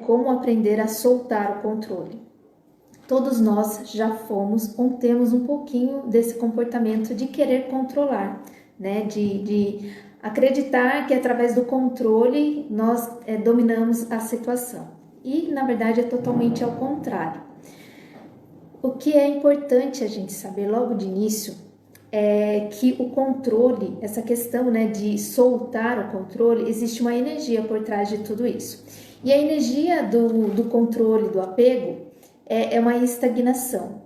como aprender a soltar o controle. Todos nós já fomos ou temos um pouquinho desse comportamento de querer controlar, né? De acreditar que através do controle nós dominamos a situação. E na verdade é totalmente ao contrário. O que é importante a gente saber logo de início é que o controle, essa questão, né, de soltar o controle, existe uma energia por trás de tudo isso. E a energia do controle, do apego, é uma estagnação.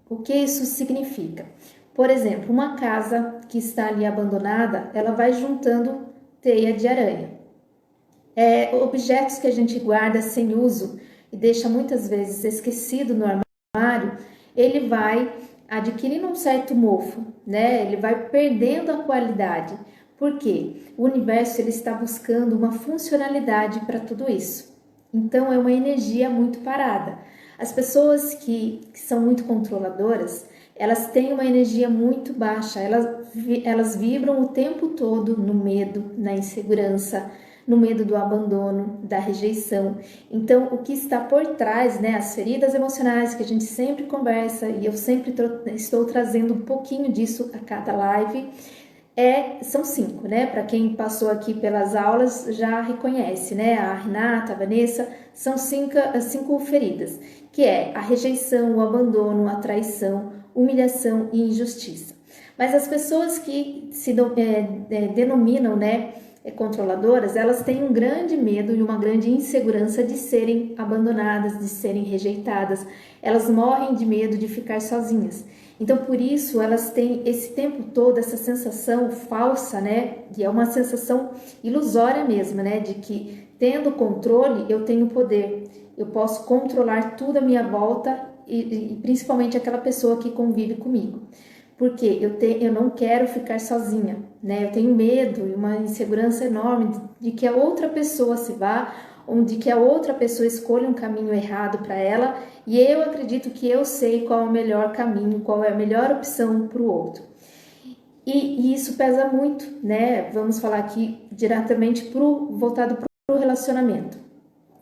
O que isso significa? Por exemplo, uma casa que está ali abandonada, ela vai juntando teia de aranha. Objetos que a gente guarda sem uso e deixa muitas vezes esquecido no armário, ele vai adquirindo um certo mofo, né? Ele vai perdendo a qualidade. Por quê? O universo ele está buscando uma funcionalidade para tudo isso. Então é uma energia muito parada. As pessoas que são muito controladoras, elas têm uma energia muito baixa, elas vibram o tempo todo no medo, na insegurança, no medo do abandono, da rejeição. Então, o que está por trás, né, as feridas emocionais que a gente sempre conversa, e eu sempre estou trazendo um pouquinho disso a cada live, são 5, né? Para quem passou aqui pelas aulas já reconhece, né? A Renata, a Vanessa, são 5 feridas, que é a rejeição, o abandono, a traição, humilhação e injustiça. Mas as pessoas que se denominam, né, controladoras, elas têm um grande medo e uma grande insegurança de serem abandonadas, de serem rejeitadas. Elas morrem de medo de ficar sozinhas. Então, por isso, elas têm esse tempo todo essa sensação falsa, né? E é uma sensação ilusória mesmo, né? De que, tendo controle, eu tenho poder. Eu posso controlar tudo à minha volta e principalmente aquela pessoa que convive comigo. Porque eu não quero ficar sozinha, né? Eu tenho medo e uma insegurança enorme de que a outra pessoa se vá, ou de que a outra pessoa escolha um caminho errado para ela, e eu acredito que eu sei qual é o melhor caminho, qual é a melhor opção para o outro. E isso pesa muito, né? Vamos falar aqui diretamente voltado para o relacionamento.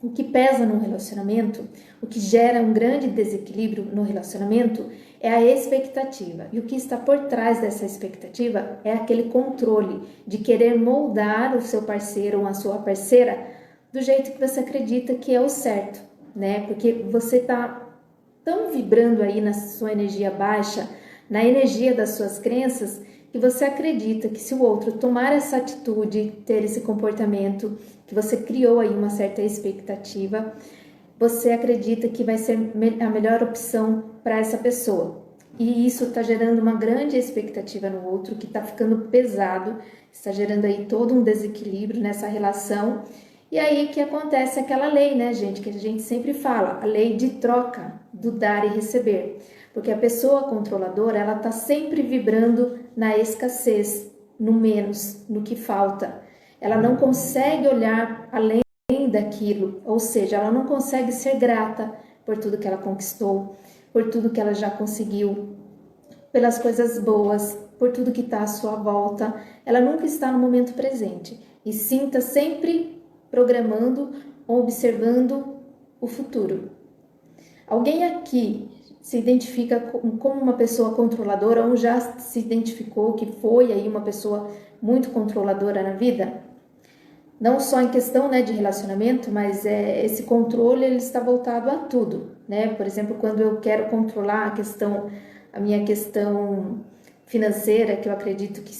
O que pesa no relacionamento, o que gera um grande desequilíbrio no relacionamento é a expectativa. E o que está por trás dessa expectativa é aquele controle de querer moldar o seu parceiro ou a sua parceira do jeito que você acredita que é o certo, né? Porque você está tão vibrando aí na sua energia baixa, na energia das suas crenças, que você acredita que se o outro tomar essa atitude, ter esse comportamento, que você criou aí uma certa expectativa, você acredita que vai ser a melhor opção para essa pessoa. E isso está gerando uma grande expectativa no outro, que está ficando pesado, está gerando aí todo um desequilíbrio nessa relação. E aí que acontece aquela lei, né, gente, que a gente sempre fala, a lei de troca, do dar e receber. Porque a pessoa controladora, ela está sempre vibrando na escassez, no menos, no que falta. Ela não consegue olhar além daquilo, ou seja, ela não consegue ser grata por tudo que ela conquistou, por tudo que ela já conseguiu, pelas coisas boas, por tudo que está à sua volta. Ela nunca está no momento presente, e sim está sempre programando ou observando o futuro. Alguém aqui se identifica como uma pessoa controladora ou já se identificou que foi aí uma pessoa muito controladora na vida? Não só em questão, né, de relacionamento, mas esse controle ele está voltado a tudo, né? Por exemplo, quando eu quero controlar a minha questão financeira, que eu acredito que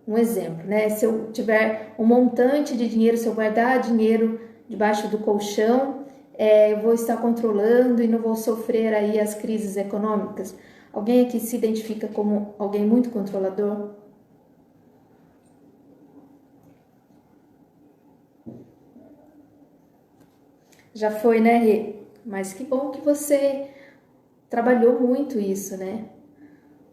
um exemplo, né? Se eu tiver um montante de dinheiro, se eu guardar dinheiro debaixo do colchão, eu vou estar controlando e não vou sofrer aí as crises econômicas. Alguém aqui se identifica como alguém muito controlador? Já foi, né, Rê? Mas que bom que você trabalhou muito isso, né?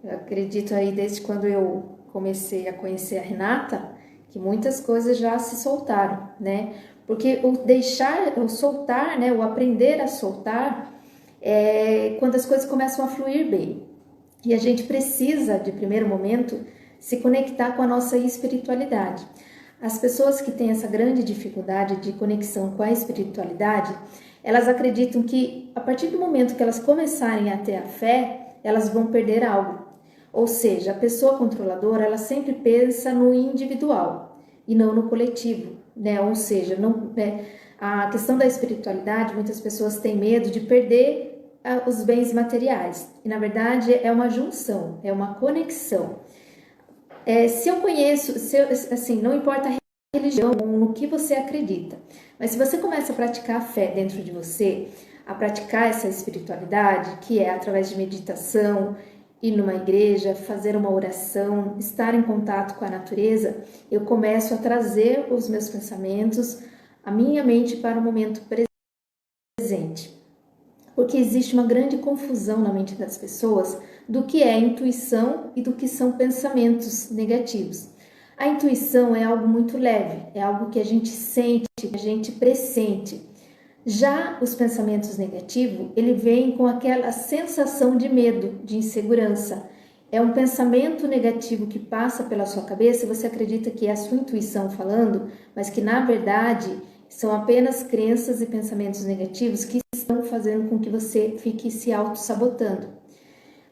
Eu acredito aí desde quando eu comecei a conhecer a Renata, que muitas coisas já se soltaram, né? Porque o soltar, né? O aprender a soltar quando as coisas começam a fluir bem. E a gente precisa, de primeiro momento, se conectar com a nossa espiritualidade. As pessoas que têm essa grande dificuldade de conexão com a espiritualidade, elas acreditam que a partir do momento que elas começarem a ter a fé, elas vão perder algo. Ou seja, a pessoa controladora, ela sempre pensa no individual e não no coletivo, né? Ou seja, a questão da espiritualidade, muitas pessoas têm medo de perder os bens materiais. E na verdade é uma junção, é uma conexão. Se eu conheço, assim, não importa a religião ou no que você acredita, mas se você começa a praticar a fé dentro de você, a praticar essa espiritualidade, que é através de meditação, ir numa igreja, fazer uma oração, estar em contato com a natureza, eu começo a trazer os meus pensamentos, a minha mente para o momento presente. Porque existe uma grande confusão na mente das pessoas do que é intuição e do que são pensamentos negativos. A intuição é algo muito leve, é algo que a gente sente, que a gente pressente. Já os pensamentos negativos, ele vem com aquela sensação de medo, de insegurança. É um pensamento negativo que passa pela sua cabeça e você acredita que é a sua intuição falando, mas que na verdade são apenas crenças e pensamentos negativos que estão fazendo com que você fique se auto-sabotando.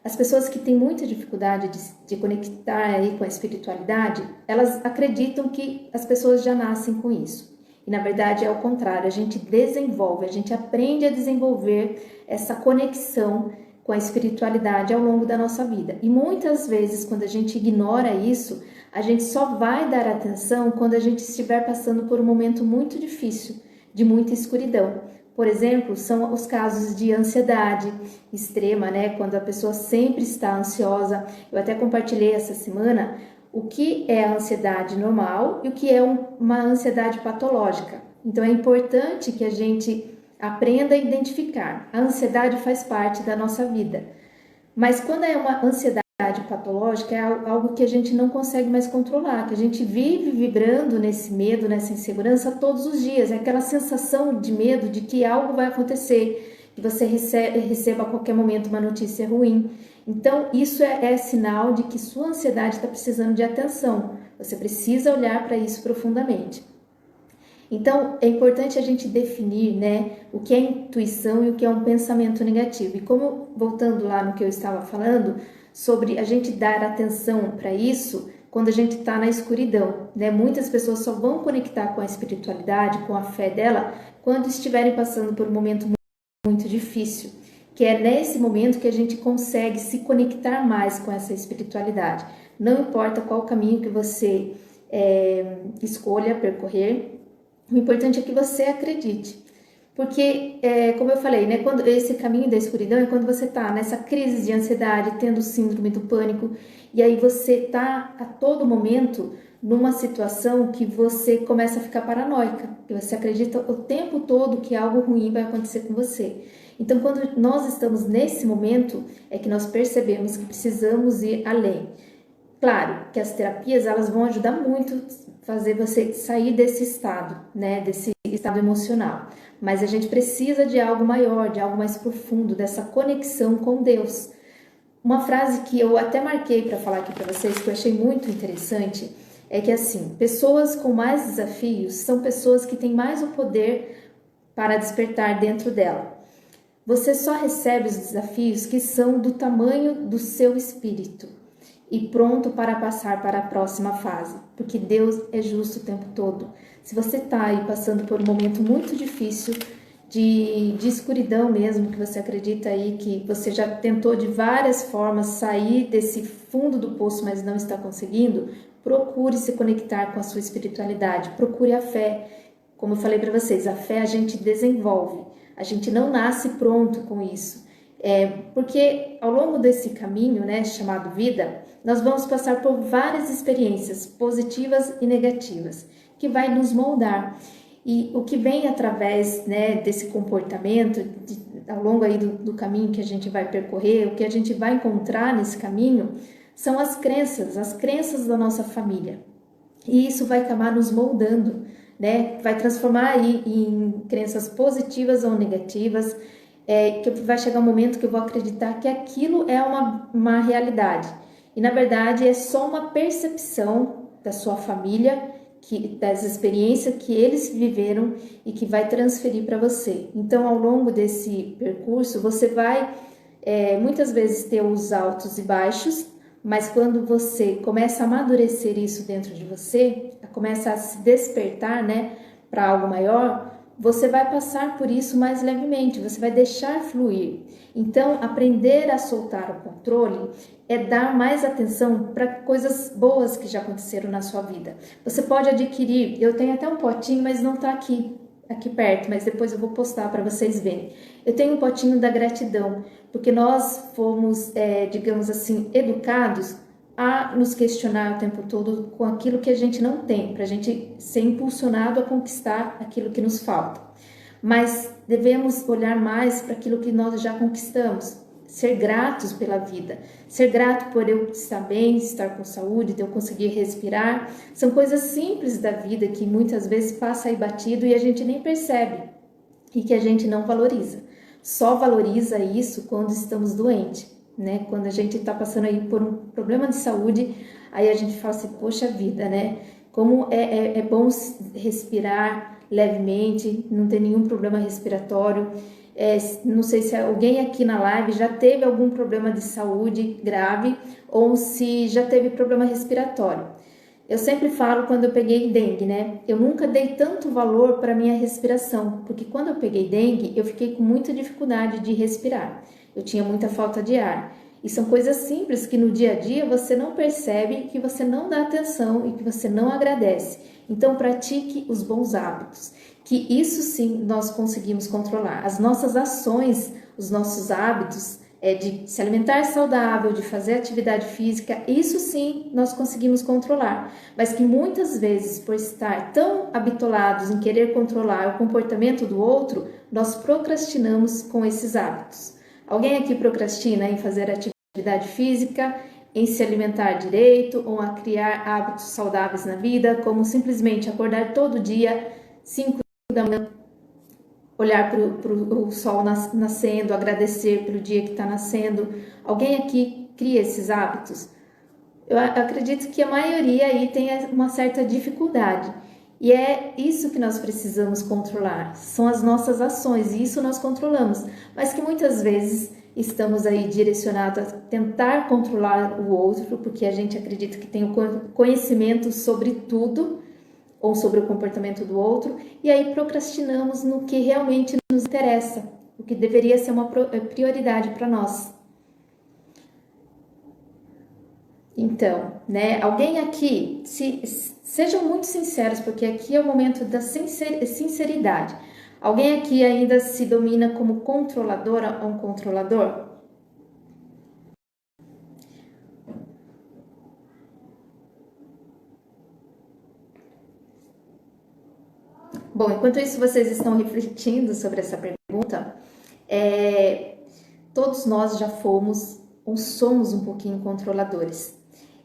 As pessoas que têm muita dificuldade de conectar aí com a espiritualidade, elas acreditam que as pessoas já nascem com isso. E na verdade é o contrário, a gente desenvolve, a gente aprende a desenvolver essa conexão com a espiritualidade ao longo da nossa vida. E muitas vezes, quando a gente ignora isso, a gente só vai dar atenção quando a gente estiver passando por um momento muito difícil, de muita escuridão. Por exemplo, são os casos de ansiedade extrema, né? Quando a pessoa sempre está ansiosa. Eu até compartilhei essa semana o que é a ansiedade normal e o que é uma ansiedade patológica. Então é importante que a gente aprenda a identificar. A ansiedade faz parte da nossa vida, mas quando é uma ansiedade patológica, é algo que a gente não consegue mais controlar, que a gente vive vibrando nesse medo, nessa insegurança todos os dias. É aquela sensação de medo de que algo vai acontecer, que você receba a qualquer momento uma notícia ruim. Então, isso é sinal de que sua ansiedade está precisando de atenção. Você precisa olhar para isso profundamente. Então, é importante a gente definir, né, o que é intuição e o que é um pensamento negativo. E como, voltando lá no que eu estava falando, sobre a gente dar atenção para isso quando a gente está na escuridão, né? Muitas pessoas só vão conectar com a espiritualidade, com a fé dela, quando estiverem passando por um momento muito difícil, que é nesse momento que a gente consegue se conectar mais com essa espiritualidade. Não importa qual caminho que você escolha percorrer, o importante é que você acredite. Porque, como eu falei, né, quando esse caminho da escuridão é quando você está nessa crise de ansiedade, tendo síndrome do pânico, e aí você está a todo momento numa situação que você começa a ficar paranoica, que você acredita o tempo todo que algo ruim vai acontecer com você. Então, quando nós estamos nesse momento, é que nós percebemos que precisamos ir além. Claro que as terapias, elas vão ajudar muito a fazer você sair desse estado, né, desse estado emocional. Mas a gente precisa de algo maior, de algo mais profundo, dessa conexão com Deus. Uma frase que eu até marquei para falar aqui para vocês, que eu achei muito interessante, é que assim, pessoas com mais desafios são pessoas que têm mais o poder para despertar dentro dela. Você só recebe os desafios que são do tamanho do seu espírito e pronto para passar para a próxima fase, porque Deus é justo o tempo todo. Se você está aí passando por um momento muito difícil, de escuridão mesmo, que você acredita aí que você já tentou de várias formas sair desse fundo do poço, mas não está conseguindo, procure se conectar com a sua espiritualidade, procure a fé. Como eu falei para vocês, a fé a gente desenvolve, a gente não nasce pronto com isso. Porque ao longo desse caminho, né, chamado vida, nós vamos passar por várias experiências positivas e negativas, que vai nos moldar. E o que vem através, né, desse comportamento, ao longo aí do caminho que a gente vai percorrer, o que a gente vai encontrar nesse caminho, são as crenças da nossa família. E isso vai acabar nos moldando, né, vai transformar aí em crenças positivas ou negativas, que vai chegar um momento que eu vou acreditar que aquilo é uma realidade. E na verdade é só uma percepção da sua família das experiências que eles viveram e que vai transferir para você. Então, ao longo desse percurso, você vai muitas vezes ter os altos e baixos, mas quando você começa a amadurecer isso dentro de você, começa a se despertar, né, para algo maior, você vai passar por isso mais levemente, você vai deixar fluir. Então, aprender a soltar o controle é dar mais atenção para coisas boas que já aconteceram na sua vida. Você pode adquirir, eu tenho até um potinho, mas não está aqui perto, mas depois eu vou postar para vocês verem. Eu tenho um potinho da gratidão, porque nós fomos, digamos assim, educados a nos questionar o tempo todo com aquilo que a gente não tem, para a gente ser impulsionado a conquistar aquilo que nos falta. Mas devemos olhar mais para aquilo que nós já conquistamos, ser gratos pela vida, ser grato por eu estar bem, estar com saúde, de eu conseguir respirar. São coisas simples da vida que muitas vezes passa aí batido e a gente nem percebe e que a gente não valoriza. Só valoriza isso quando estamos doentes, né? Quando a gente está passando aí por um problema de saúde, aí a gente fala assim, poxa vida, né? Como é bom respirar levemente, não ter nenhum problema respiratório. Não sei se alguém aqui na live já teve algum problema de saúde grave ou se já teve problema respiratório. Eu sempre falo quando eu peguei dengue, né? Eu nunca dei tanto valor para minha respiração, porque quando eu peguei dengue, eu fiquei com muita dificuldade de respirar. Eu tinha muita falta de ar. E são coisas simples que no dia a dia você não percebe, que você não dá atenção e que você não agradece. Então pratique os bons hábitos, que isso sim nós conseguimos controlar. As nossas ações, os nossos hábitos de se alimentar saudável, de fazer atividade física, isso sim nós conseguimos controlar. Mas que muitas vezes, por estar tão habitolados em querer controlar o comportamento do outro, nós procrastinamos com esses hábitos. Alguém aqui procrastina em fazer atividade física, em se alimentar direito ou a criar hábitos saudáveis na vida, como simplesmente acordar todo dia, 5 da manhã, olhar para o sol nascendo, agradecer pelo dia que está nascendo? Alguém aqui cria esses hábitos? Eu acredito que a maioria aí tem uma certa dificuldade. E é isso que nós precisamos controlar, são as nossas ações, e isso nós controlamos, mas que muitas vezes estamos aí direcionados a tentar controlar o outro, porque a gente acredita que tem o conhecimento sobre tudo, ou sobre o comportamento do outro, e aí procrastinamos no que realmente nos interessa, o que deveria ser uma prioridade para nós. Então, né, alguém aqui, sejam muito sinceros, porque aqui é o momento da sinceridade. Alguém aqui ainda se domina como controladora ou um controlador? Bom, enquanto isso vocês estão refletindo sobre essa pergunta, todos nós já fomos ou somos um pouquinho controladores.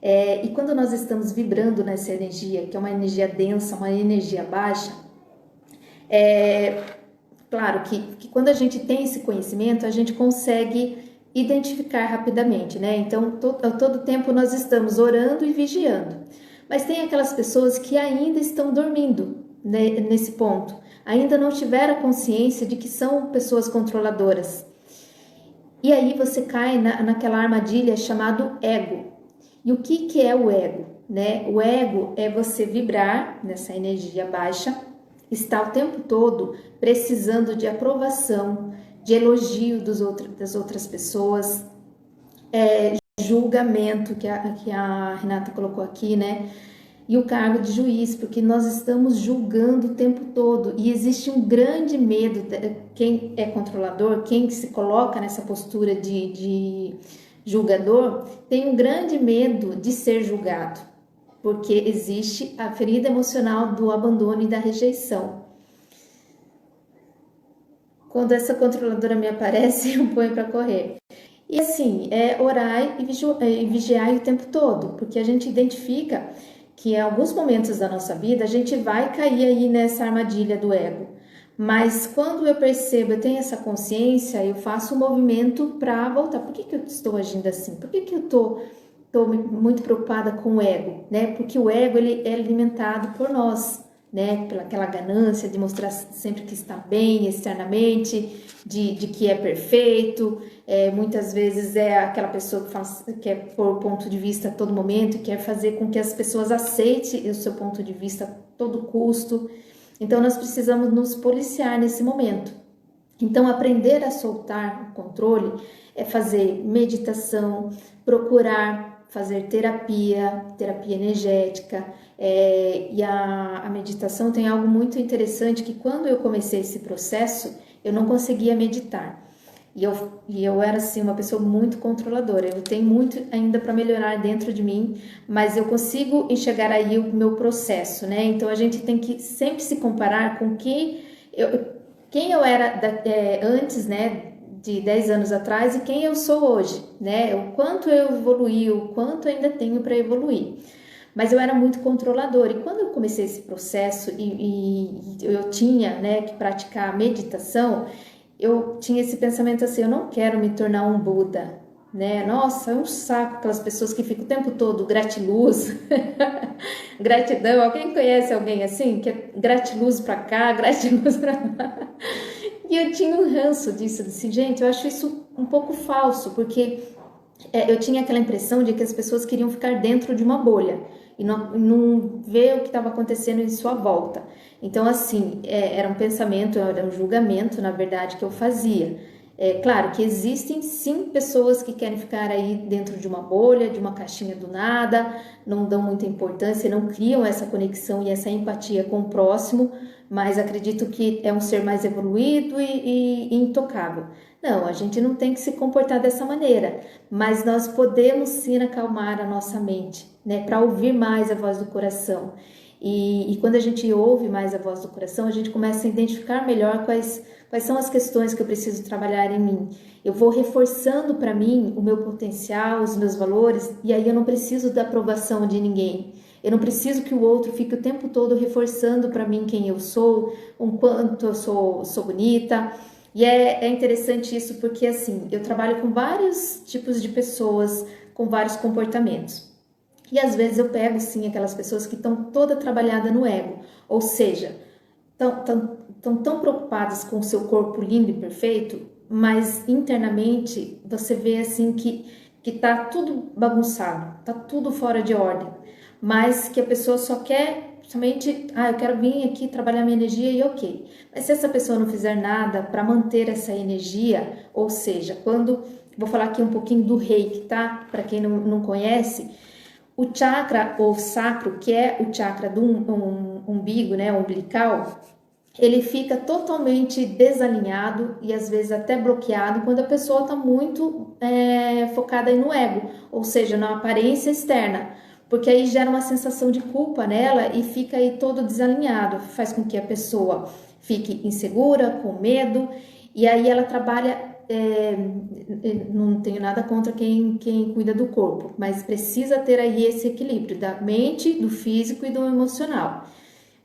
E quando nós estamos vibrando nessa energia, que é uma energia densa, uma energia baixa, claro que quando a gente tem esse conhecimento, a gente consegue identificar rapidamente, né? Então, todo tempo nós estamos orando e vigiando. Mas tem aquelas pessoas que ainda estão dormindo, né, nesse ponto. Ainda não tiveram a consciência de que são pessoas controladoras. E aí você cai naquela armadilha chamada ego. E o que é o ego, né? O ego é você vibrar nessa energia baixa, estar o tempo todo precisando de aprovação, de elogio das outras pessoas, julgamento, que a Renata colocou aqui, né? E o cargo de juiz, porque nós estamos julgando o tempo todo e existe um grande medo, quem é controlador, quem se coloca nessa postura de julgador, tem um grande medo de ser julgado, porque existe a ferida emocional do abandono e da rejeição. Quando essa controladora me aparece, eu ponho para correr. E assim, orar e vigiar o tempo todo, porque a gente identifica que em alguns momentos da nossa vida a gente vai cair aí nessa armadilha do ego. Mas quando eu percebo, eu tenho essa consciência, eu faço um movimento para voltar. Por que eu estou agindo assim? Por que eu estou estou muito preocupada com o ego, né? Porque o ego ele é alimentado por nós, né? Pela aquela ganância de mostrar sempre que está bem externamente, de que é perfeito. Muitas vezes é aquela pessoa que quer pôr o ponto de vista a todo momento, quer fazer com que as pessoas aceitem o seu ponto de vista a todo custo. Então nós precisamos nos policiar nesse momento. Então, aprender a soltar o controle é fazer meditação, procurar fazer terapia energética. E a meditação tem algo muito interessante, que quando eu comecei esse processo, eu não conseguia meditar. E eu era assim uma pessoa muito controladora. Eu tenho muito ainda para melhorar dentro de mim, mas eu consigo enxergar aí o meu processo, né? Então, a gente tem que sempre se comparar com quem eu era antes, né, de 10 anos atrás, e quem eu sou hoje, né, o quanto eu evoluí, o quanto ainda tenho para evoluir. Mas eu era muito controladora, e quando eu comecei esse processo e eu tinha, né, que praticar a meditação, eu tinha esse pensamento assim: eu não quero me tornar um Buda, né? Nossa, é um saco aquelas pessoas que ficam o tempo todo gratiluz, gratidão. Alguém conhece alguém assim? Que é gratiluz pra cá, gratiluz pra lá. E eu tinha um ranço disso, disse, gente, eu acho isso um pouco falso, porque eu tinha aquela impressão de que as pessoas queriam ficar dentro de uma bolha e não ver o que estava acontecendo em sua volta. Então, assim, era um pensamento, era um julgamento, na verdade, que eu fazia. Claro que existem sim pessoas que querem ficar aí dentro de uma bolha, de uma caixinha do nada, não dão muita importância, não criam essa conexão e essa empatia com o próximo, mas acredito que é um ser mais evoluído e intocável. Não, a gente não tem que se comportar dessa maneira, mas nós podemos sim acalmar a nossa mente, né, para ouvir mais a voz do coração. E quando a gente ouve mais a voz do coração, a gente começa a identificar melhor quais são as questões que eu preciso trabalhar em mim. Eu vou reforçando para mim o meu potencial, os meus valores, e aí eu não preciso da aprovação de ninguém. Eu não preciso que o outro fique o tempo todo reforçando para mim quem eu sou, o quanto eu sou bonita. E é interessante isso porque, assim, eu trabalho com vários tipos de pessoas, com vários comportamentos. E às vezes eu pego, sim, aquelas pessoas que estão toda trabalhada no ego, ou seja, estão tão preocupadas com o seu corpo lindo e perfeito, mas internamente você vê assim que tá tudo bagunçado, tá tudo fora de ordem, mas que a pessoa só quer somente, eu quero vir aqui trabalhar minha energia e ok. Mas se essa pessoa não fizer nada para manter essa energia, ou seja, vou falar aqui um pouquinho do reiki, tá? Para quem não conhece, o chakra ou sacro, que é o chakra do umbigo, né, umbilical, ele fica totalmente desalinhado e às vezes até bloqueado quando a pessoa está muito focada aí no ego, ou seja, na aparência externa, porque aí gera uma sensação de culpa nela e fica aí todo desalinhado, faz com que a pessoa fique insegura, com medo, e aí ela trabalha. Não tenho nada contra quem cuida do corpo, mas precisa ter aí esse equilíbrio da mente, do físico e do emocional.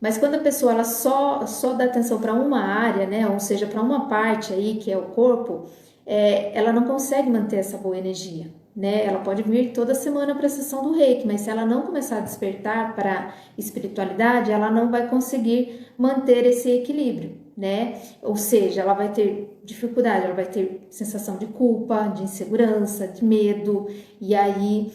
Mas quando a pessoa ela só dá atenção para uma área, né, ou seja, para uma parte aí que é o corpo, ela não consegue manter essa boa energia, né? Ela pode vir toda semana para a sessão do Reiki, mas se ela não começar a despertar para a espiritualidade, ela não vai conseguir manter esse equilíbrio, né? Ou seja, ela vai ter dificuldade, ela vai ter sensação de culpa, de insegurança, de medo, e aí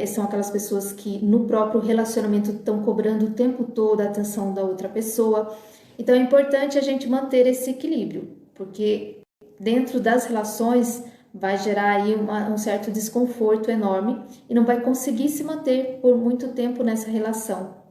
são aquelas pessoas que no próprio relacionamento estão cobrando o tempo todo a atenção da outra pessoa. Então é importante a gente manter esse equilíbrio, porque dentro das relações vai gerar aí um certo desconforto enorme e não vai conseguir se manter por muito tempo nessa relação.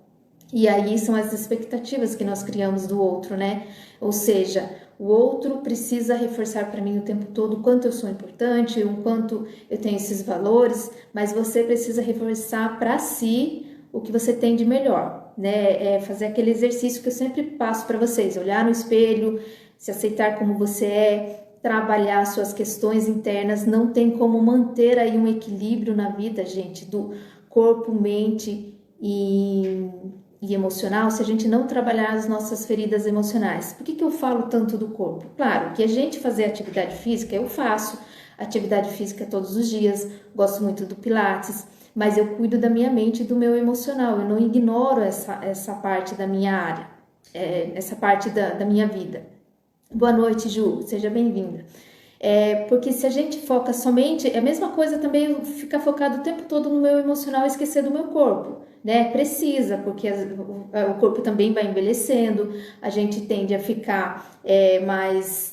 E aí são as expectativas que nós criamos do outro, né? Ou seja, o outro precisa reforçar para mim o tempo todo o quanto eu sou importante, o quanto eu tenho esses valores, mas você precisa reforçar para si o que você tem de melhor, né? Fazer aquele exercício que eu sempre passo para vocês, olhar no espelho, se aceitar como você é, trabalhar suas questões internas. Não tem como manter aí um equilíbrio na vida, gente, do corpo, mente e emocional, se a gente não trabalhar as nossas feridas emocionais. Por que eu falo tanto do corpo? Claro, que a gente fazer atividade física, eu faço. atividade física todos os dias, gosto muito do Pilates, mas eu cuido da minha mente e do meu emocional, eu não ignoro essa parte da minha área, essa parte da minha vida. Boa noite, Ju, seja bem-vinda. Porque se a gente foca somente, é a mesma coisa também ficar focado o tempo todo no meu emocional e esquecer do meu corpo, né? Precisa, porque o corpo também vai envelhecendo, a gente tende a ficar mais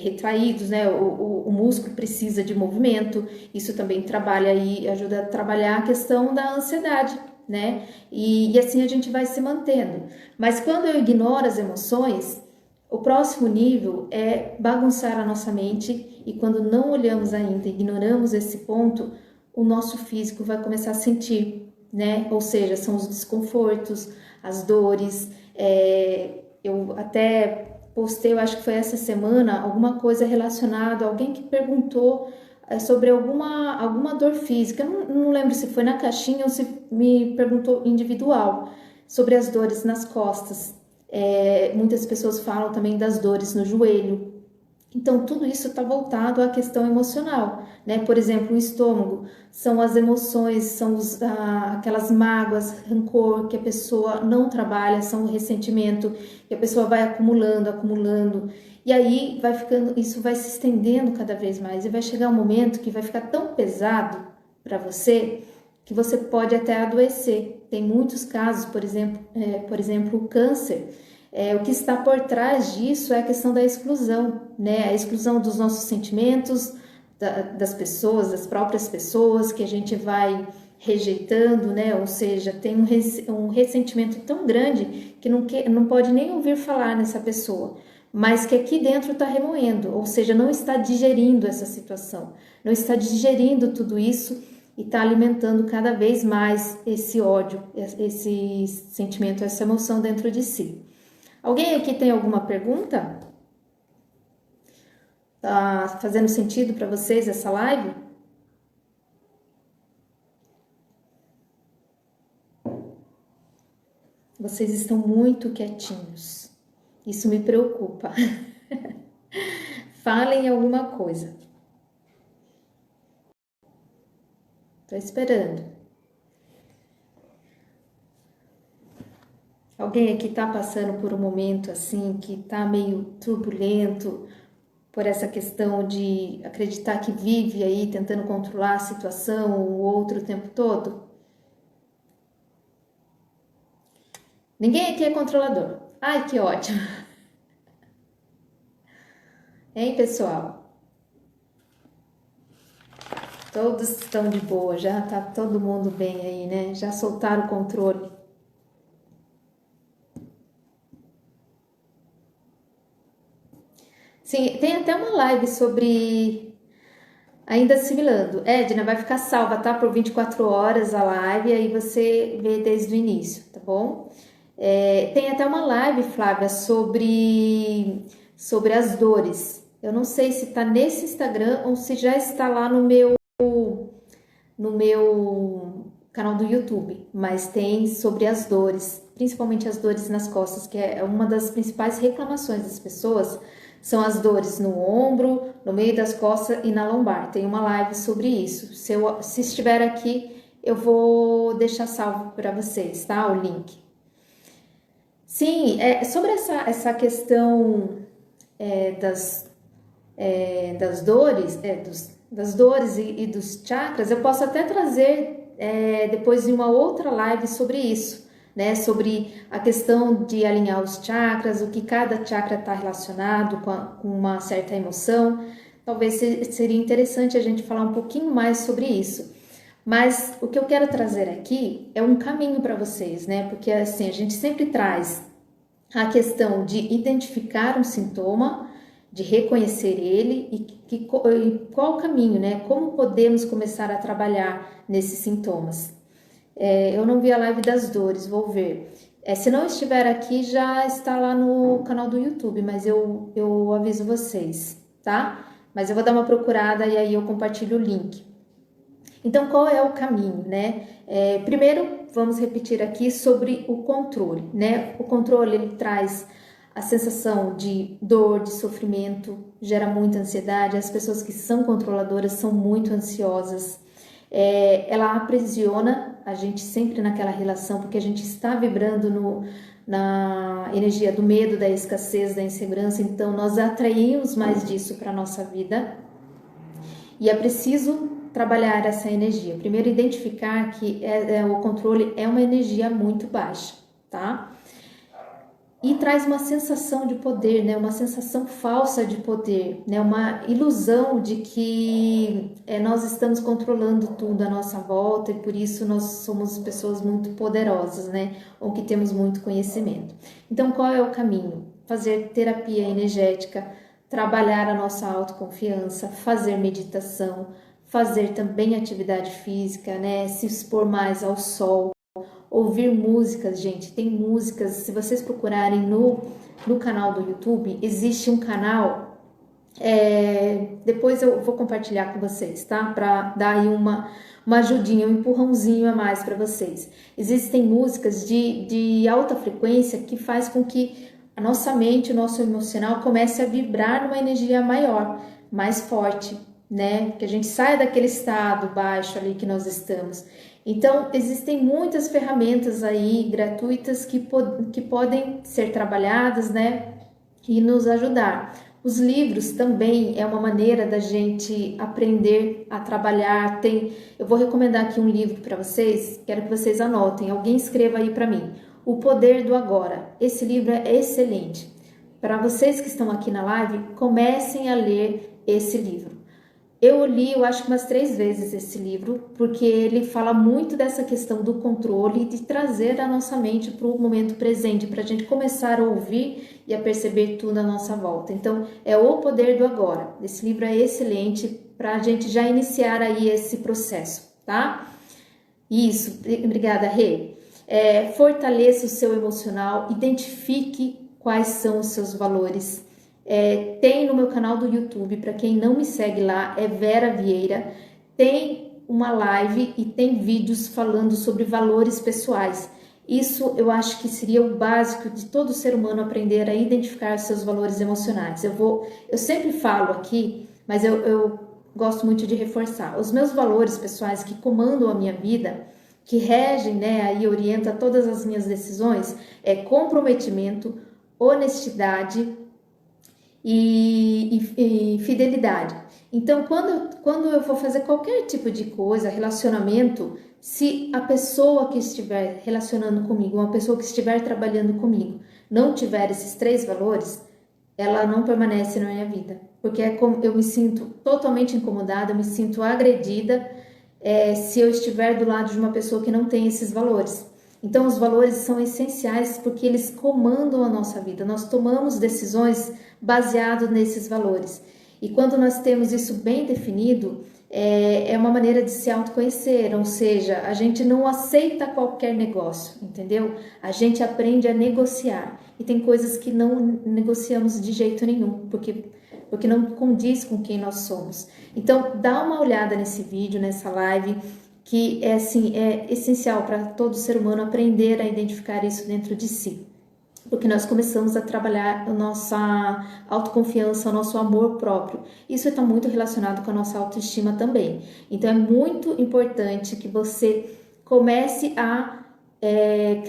retraídos, né? O músculo precisa de movimento, isso também trabalha e ajuda a trabalhar a questão da ansiedade, né? E assim a gente vai se mantendo. Mas quando eu ignoro as emoções, o próximo nível é bagunçar a nossa mente e quando não olhamos ainda, ignoramos esse ponto, o nosso físico vai começar a sentir, né? Ou seja, são os desconfortos, as dores. Eu até postei, eu acho que foi essa semana, alguma coisa relacionada, alguém que perguntou sobre alguma dor física. Eu não lembro se foi na caixinha ou se me perguntou individual, sobre as dores nas costas. Muitas pessoas falam também das dores no joelho. Então, tudo isso está voltado à questão emocional, né? Por exemplo, o estômago são as emoções, são aquelas mágoas, rancor que a pessoa não trabalha, são o ressentimento que a pessoa vai acumulando, acumulando. E aí vai ficando, isso vai se estendendo cada vez mais e vai chegar um momento que vai ficar tão pesado para você que você pode até adoecer. Tem muitos casos, por exemplo, o câncer. O que está por trás disso é a questão da exclusão, né? A exclusão dos nossos sentimentos, das pessoas, das próprias pessoas que a gente vai rejeitando, né? Ou seja, tem um ressentimento tão grande que não pode nem ouvir falar nessa pessoa, mas que aqui dentro está remoendo, ou seja, não está digerindo essa situação, não está digerindo tudo isso e está alimentando cada vez mais esse ódio, esse sentimento, essa emoção dentro de si. Alguém aqui tem alguma pergunta? Tá fazendo sentido para vocês essa live? Vocês estão muito quietinhos. Isso me preocupa. Falem alguma coisa. Tô esperando. Alguém aqui tá passando por um momento assim que tá meio turbulento por essa questão de acreditar que vive aí tentando controlar a situação o outro o tempo todo? Ninguém aqui é controlador. Ai, que ótimo. Hein, pessoal? Todos estão de boa, já tá todo mundo bem aí, né? Já soltaram o controle. Sim, tem até uma live sobre ainda assimilando. Edna, vai ficar salva, tá? Por 24 horas a live, aí você vê desde o início, tá bom? Tem até uma live, Flávia, sobre as dores. Eu não sei se tá nesse Instagram ou se já está lá no meu canal do YouTube, mas tem sobre as dores, principalmente as dores nas costas, que é uma das principais reclamações das pessoas, são as dores no ombro, no meio das costas e na lombar. Tem uma live sobre isso. Se estiver aqui, eu vou deixar salvo para vocês, tá? O link. Sim, sobre essa questão das dores, das dores e dos chakras, eu posso até trazer depois de uma outra live sobre isso, né? Sobre a questão de alinhar os chakras, o que cada chakra está relacionado com uma certa emoção. Talvez seria interessante a gente falar um pouquinho mais sobre isso. Mas o que eu quero trazer aqui é um caminho para vocês, né? Porque assim, a gente sempre traz a questão de identificar um sintoma, de reconhecer ele e qual o caminho, né? Como podemos começar a trabalhar nesses sintomas. Eu não vi a live das dores, vou ver. Se não estiver aqui, já está lá no canal do YouTube, mas eu aviso vocês, tá? Mas eu vou dar uma procurada e aí eu compartilho o link. Então, qual é o caminho, né? Primeiro, vamos repetir aqui sobre o controle, né? O controle, ele traz a sensação de dor, de sofrimento, gera muita ansiedade. As pessoas que são controladoras são muito ansiosas. Ela aprisiona a gente sempre naquela relação, porque a gente está vibrando na energia do medo, da escassez, da insegurança, então nós atraímos mais disso para a nossa vida. E é preciso trabalhar essa energia. Primeiro, identificar que o controle é uma energia muito baixa, tá? E traz uma sensação de poder, né? Uma sensação falsa de poder, né? Uma ilusão de que nós estamos controlando tudo à nossa volta e por isso nós somos pessoas muito poderosas, né? Ou que temos muito conhecimento. Então, qual é o caminho? Fazer terapia energética, trabalhar a nossa autoconfiança, fazer meditação, fazer também atividade física, né? Se expor mais ao sol. Ouvir músicas, gente, tem músicas, se vocês procurarem no canal do YouTube, existe um canal, depois eu vou compartilhar com vocês, tá? Para dar aí uma ajudinha, um empurrãozinho a mais para vocês. Existem músicas de alta frequência que faz com que a nossa mente, o nosso emocional comece a vibrar numa energia maior, mais forte, né? Que a gente saia daquele estado baixo ali que nós estamos. Então, existem muitas ferramentas aí gratuitas que podem ser trabalhadas, né, e nos ajudar. Os livros também é uma maneira da gente aprender a trabalhar. Eu vou recomendar aqui um livro para vocês, quero que vocês anotem, alguém escreva aí para mim. O Poder do Agora. Esse livro é excelente. Para vocês que estão aqui na live, comecem a ler esse livro. Eu li, eu acho que umas 3 vezes esse livro, porque ele fala muito dessa questão do controle e de trazer a nossa mente para o momento presente, para a gente começar a ouvir e a perceber tudo à nossa volta. Então, é O Poder do Agora. Esse livro é excelente para a gente já iniciar aí esse processo, tá? Isso, obrigada, Rê. Fortaleça o seu emocional, identifique quais são os seus valores. Tem no meu canal do YouTube, para quem não me segue lá, é Vera Vieira, tem uma live e tem vídeos falando sobre valores pessoais. Isso eu acho que seria o básico de todo ser humano, aprender a identificar seus valores emocionais. Eu sempre falo aqui, mas eu gosto muito de reforçar. Os meus valores pessoais que comandam a minha vida, que regem, né, e orienta todas as minhas decisões, é comprometimento, honestidade e fidelidade. Então, quando eu for fazer qualquer tipo de coisa, relacionamento, se a pessoa que estiver relacionando comigo, uma pessoa que estiver trabalhando comigo, não tiver esses 3 valores, ela não permanece na minha vida. Porque eu me sinto totalmente incomodada, eu me sinto agredida se eu estiver do lado de uma pessoa que não tem esses valores. Então, os valores são essenciais porque eles comandam a nossa vida. Nós tomamos decisões baseadas nesses valores. E quando nós temos isso bem definido, é uma maneira de se autoconhecer, ou seja, a gente não aceita qualquer negócio, entendeu? A gente aprende a negociar. E tem coisas que não negociamos de jeito nenhum, porque não condiz com quem nós somos. Então, dá uma olhada nesse vídeo, nessa live, que é essencial para todo ser humano aprender a identificar isso dentro de si, porque nós começamos a trabalhar a nossa autoconfiança, o nosso amor próprio. Isso está muito relacionado com a nossa autoestima também. Então é muito importante que você comece a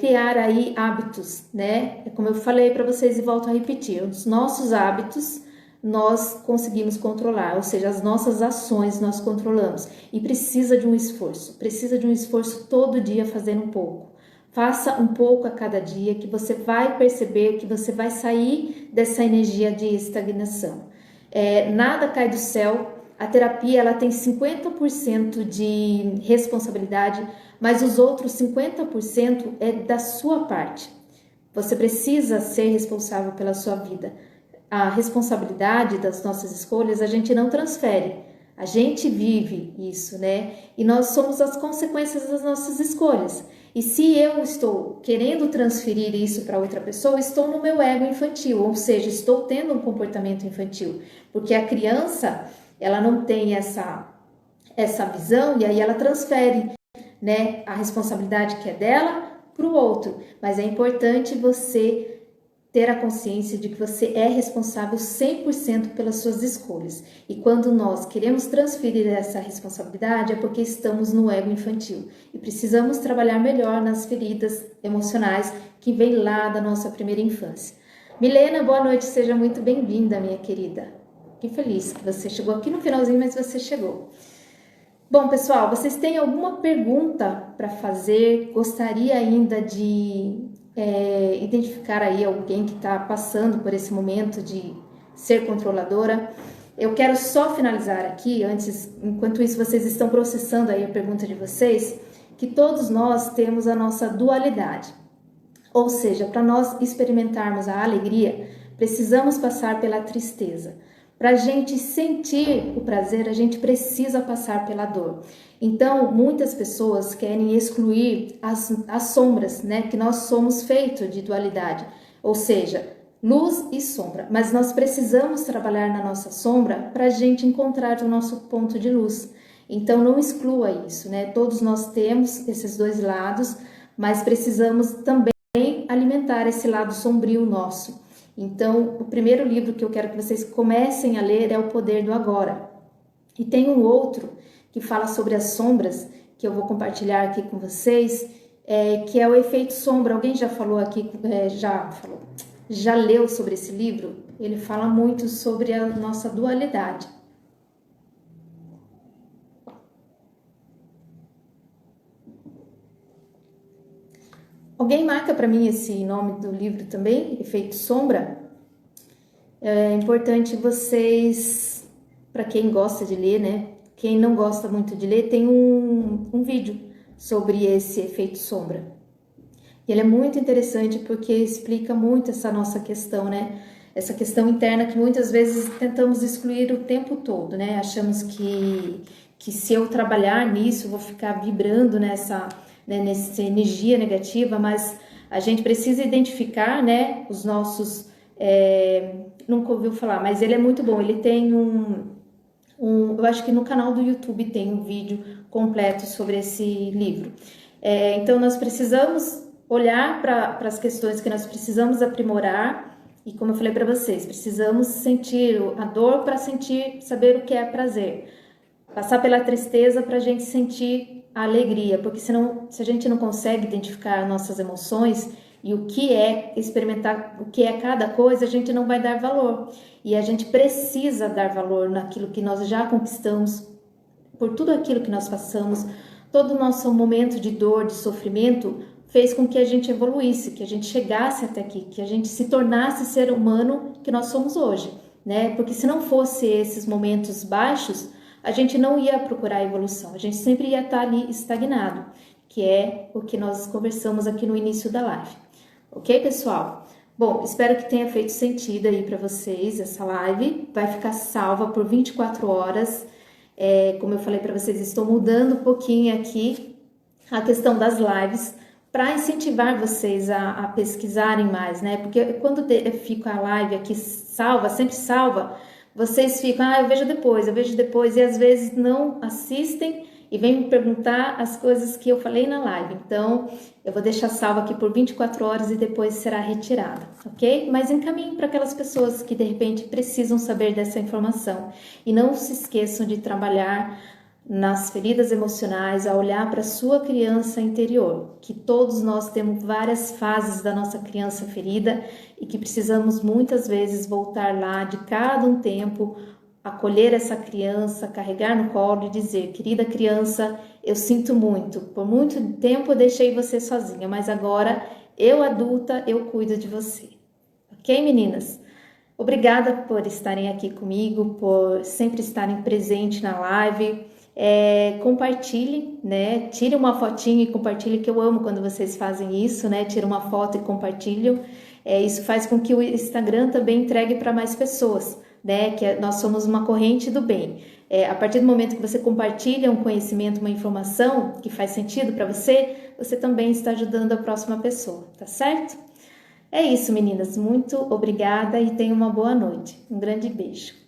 criar aí hábitos, né? Como eu falei para vocês e volto a repetir, os nossos hábitos nós conseguimos controlar, ou seja, as nossas ações nós controlamos, e precisa de um esforço todo dia fazendo um pouco. Faça um pouco a cada dia que você vai perceber que você vai sair dessa energia de estagnação. Nada cai do céu, a terapia ela tem 50% de responsabilidade, mas os outros 50% é da sua parte. Você precisa ser responsável pela sua vida. A responsabilidade das nossas escolhas a gente não transfere, a gente vive isso, né? E nós somos as consequências das nossas escolhas. E se eu estou querendo transferir isso para outra pessoa, estou no meu ego infantil, ou seja, estou tendo um comportamento infantil, porque a criança, ela não tem essa visão e aí ela transfere, né, a responsabilidade que é dela para o outro. Mas é importante você ter a consciência de que você é responsável 100% pelas suas escolhas. E quando nós queremos transferir essa responsabilidade é porque estamos no ego infantil e precisamos trabalhar melhor nas feridas emocionais que vêm lá da nossa primeira infância. Milena, boa noite, seja muito bem-vinda, minha querida. Que feliz que você chegou aqui no finalzinho, mas você chegou. Bom, pessoal, vocês têm alguma pergunta para fazer? Gostaria ainda de identificar aí alguém que está passando por esse momento de ser controladora? Eu quero só finalizar aqui, enquanto isso vocês estão processando aí a pergunta de vocês, que todos nós temos a nossa dualidade. Ou seja, para nós experimentarmos a alegria, precisamos passar pela tristeza. Para a gente sentir o prazer, a gente precisa passar pela dor. Então, muitas pessoas querem excluir as sombras, né? Que nós somos feitos de dualidade, ou seja, luz e sombra. Mas nós precisamos trabalhar na nossa sombra para a gente encontrar o nosso ponto de luz. Então, não exclua isso, né? Todos nós temos esses dois lados, mas precisamos também alimentar esse lado sombrio nosso. Então, o primeiro livro que eu quero que vocês comecem a ler é O Poder do Agora. E tem um outro que fala sobre as sombras, que eu vou compartilhar aqui com vocês, que é o efeito sombra. Alguém já falou aqui, já leu sobre esse livro? Ele fala muito sobre a nossa dualidade. Alguém marca para mim esse nome do livro também, Efeito Sombra? É importante vocês, para quem gosta de ler, né? Quem não gosta muito de ler, tem um vídeo sobre esse efeito sombra. E ele é muito interessante porque explica muito essa nossa questão, né? Essa questão interna que muitas vezes tentamos excluir o tempo todo, né? Achamos que se eu trabalhar nisso, eu vou ficar vibrando nessa energia negativa, mas a gente precisa identificar, né, os nossos, nunca ouviu falar, mas ele é muito bom, ele tem eu acho que no canal do YouTube tem um vídeo completo sobre esse livro. Então nós precisamos olhar para as questões que nós precisamos aprimorar e, como eu falei para vocês, precisamos sentir a dor para saber o que é prazer, passar pela tristeza para a gente sentir a alegria, porque senão, se a gente não consegue identificar nossas emoções e o que é experimentar, o que é cada coisa, a gente não vai dar valor. E a gente precisa dar valor naquilo que nós já conquistamos, por tudo aquilo que nós passamos. Todo o nosso momento de dor, de sofrimento, fez com que a gente evoluísse, que a gente chegasse até aqui, que a gente se tornasse ser humano que nós somos hoje, né? Porque se não fosse esses momentos baixos, a gente não ia procurar evolução, a gente sempre ia estar ali estagnado, que é o que nós conversamos aqui no início da live. Ok, pessoal? Bom, espero que tenha feito sentido aí para vocês essa live. Vai ficar salva por 24 horas. Como eu falei para vocês, estou mudando um pouquinho aqui a questão das lives para incentivar vocês a pesquisarem mais, né? Porque quando fica a live aqui salva, sempre salva, vocês ficam, eu vejo depois, e às vezes não assistem e vêm me perguntar as coisas que eu falei na live. Então, eu vou deixar salvo aqui por 24 horas e depois será retirada, ok? Mas encaminhe para aquelas pessoas que de repente precisam saber dessa informação. E não se esqueçam de trabalhar nas feridas emocionais, a olhar para a sua criança interior, que todos nós temos várias fases da nossa criança ferida e que precisamos muitas vezes voltar lá de cada um tempo, acolher essa criança, carregar no colo e dizer: querida criança, eu sinto muito, por muito tempo eu deixei você sozinha, mas agora eu adulta, eu cuido de você. Ok, meninas? Obrigada por estarem aqui comigo, por sempre estarem presentes na live. Compartilhe, né? Tire uma fotinha e compartilhe, que eu amo quando vocês fazem isso, né? Tira uma foto e compartilham. Isso faz com que o Instagram também entregue para mais pessoas, né? Que nós somos uma corrente do bem. A partir do momento que você compartilha um conhecimento, uma informação que faz sentido para você, você também está ajudando a próxima pessoa, tá certo? É isso, meninas. Muito obrigada e tenham uma boa noite. Um grande beijo.